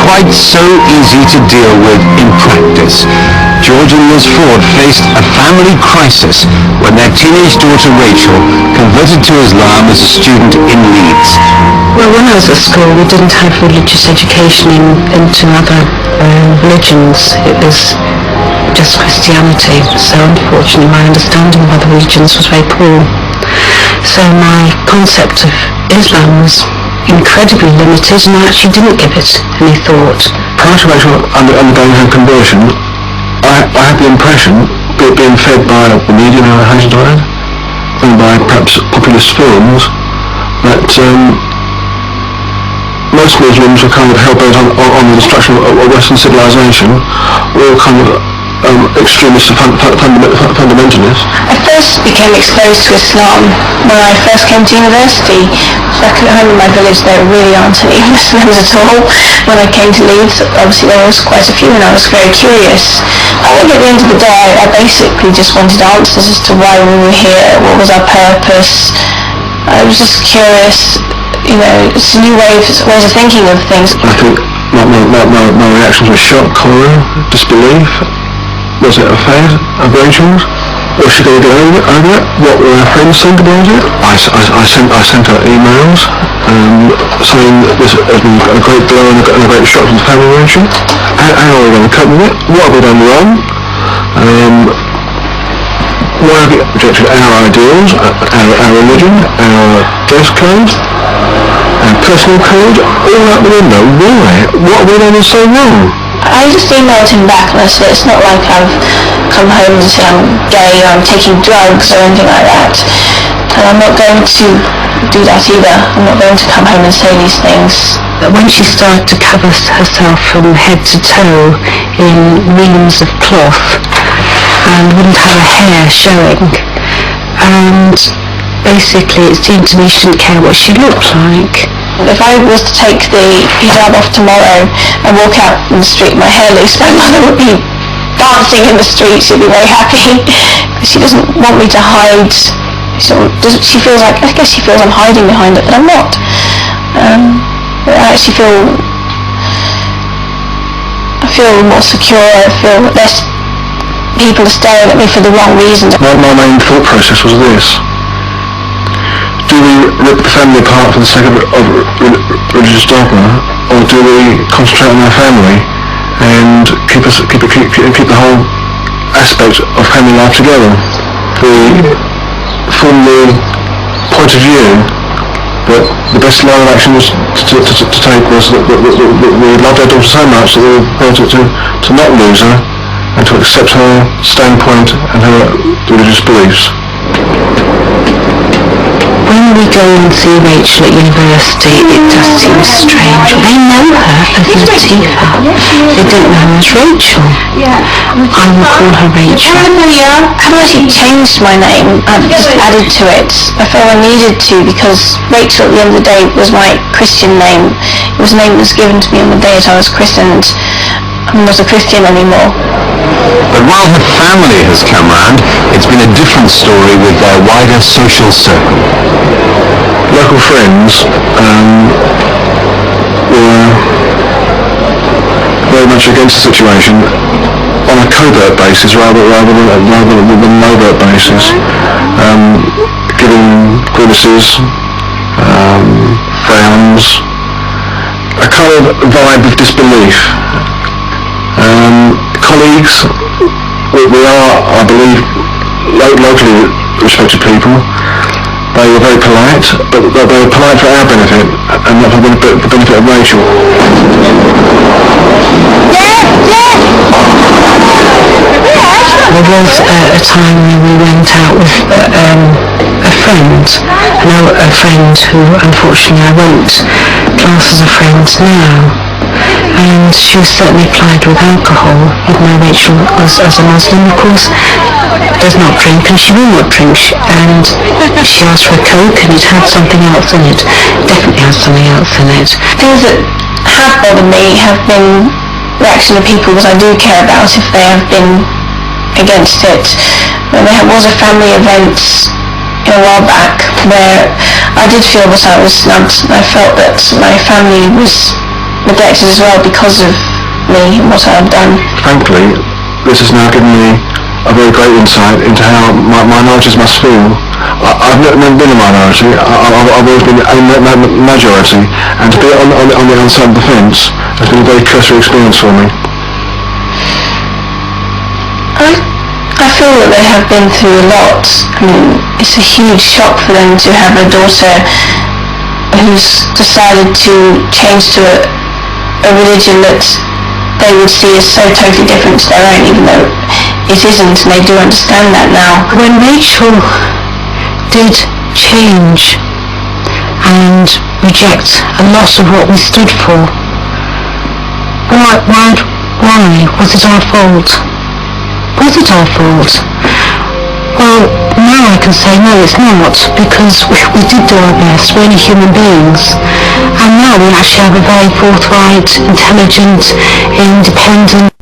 quite so easy to deal with in practice. George and Liz Ford faced a family crisis when their teenage daughter Rachel converted to Islam as a student in Leeds. Well, when I was at school, we didn't have religious education into other religions. It was just Christianity. So unfortunately, my understanding of other religions was very poor. So my concept of Islam was incredibly limited, and I actually didn't give it any thought. Prior to Rachel undergoing her conversion, I had the impression, being fed by the media in her diet, and by perhaps populist films, that most Muslims were kind of hell-bent on the destruction of Western civilization, or kind of extremist fundamentalists. I first became exposed to Islam when I first came to university. Back at home in my village there really aren't any Muslims at all. When I came to Leeds, obviously there was quite a few, and I was very curious. I think at the end of the day I basically just wanted answers as to why we were here, what was our purpose. I was just curious, it's a new ways of thinking of things. I think my reactions were shock, horror, disbelief. Was it a phase of Rachel's? Was she going to get over it? What were her friends think about it? I sent her emails saying that this has been a great blow and a great shock to the family, Rachel. How are we going to cope with it? What have we done wrong? Why have we rejected our ideals, our religion, our dress code, our personal code, all out the window? Why? What have we done so wrong? I just emailed him back and I said, it's not like I've come home and said I'm gay or I'm taking drugs or anything like that. And I'm not going to do that either. I'm not going to come home and say these things. When she started to cover herself from head to toe in reams of cloth and wouldn't have her hair showing, and basically it seemed to me she didn't care what she looked like. If I was to take the hijab off tomorrow and walk out in the street, my hair loose, my mother would be dancing in the street. She'd be very happy because she doesn't want me to hide. She feels like, I guess she feels I'm hiding behind it, but I'm not. I actually feel more secure. I feel that less people are staring at me for the wrong reasons. My main thought process was this. Do we rip the family apart for the sake of religious dogma, or do we concentrate on our family and keep the whole aspect of family life together? From the point of view that the best line of action was to take was that we loved our daughter so much that we were prepared to not lose her and to accept her standpoint and her religious beliefs. When we go and see Rachel at university, it just seems strange. They know her as Latifa. They don't know her as Rachel. I will call her Rachel. I haven't actually changed my name. I've just added to it. I felt I needed to because Rachel at the end of the day was my Christian name. It was a name that was given to me on the day that I was christened. I'm not a Christian anymore. But while her family has come round, it's been a different story with their wider social circle. Local friends were very much against the situation on a covert basis rather than an overt basis, giving grimaces, frowns, a kind of vibe of disbelief. Colleagues, we are, I believe, locally respected people. They were very polite, but they were polite for our benefit and not for the benefit of Rachel. There was a time when we went out with a friend who unfortunately I won't class as a friend now. And she was certainly plied with alcohol, even though Rachel, as a Muslim, of course, does not drink, and she will not drink. And she asked for a Coke, and it had something else in it. Definitely had something else in it. Things that have bothered me have been reaction of people that I do care about if they have been against it. There was a family event a while back where I did feel that I was snubbed. I felt that my family was neglected as well because of me and what I've done. Frankly, this has now given me a very great insight into how minorities must feel. I've never been a minority. I've always been a majority, and to be on the other side of the fence has been a very cursory experience for me. I feel that they have been through a lot. I mean, it's a huge shock for them to have a daughter who's decided to change to a religion that they would see as so totally different to their own, even though it isn't, and they do understand that now. When Rachel did change and reject a lot of what we stood for, why was it our fault? Was it our fault? Well, now I can say no, it's not, because we did do our best. We're only human beings, and now we actually have a very forthright, intelligent, independent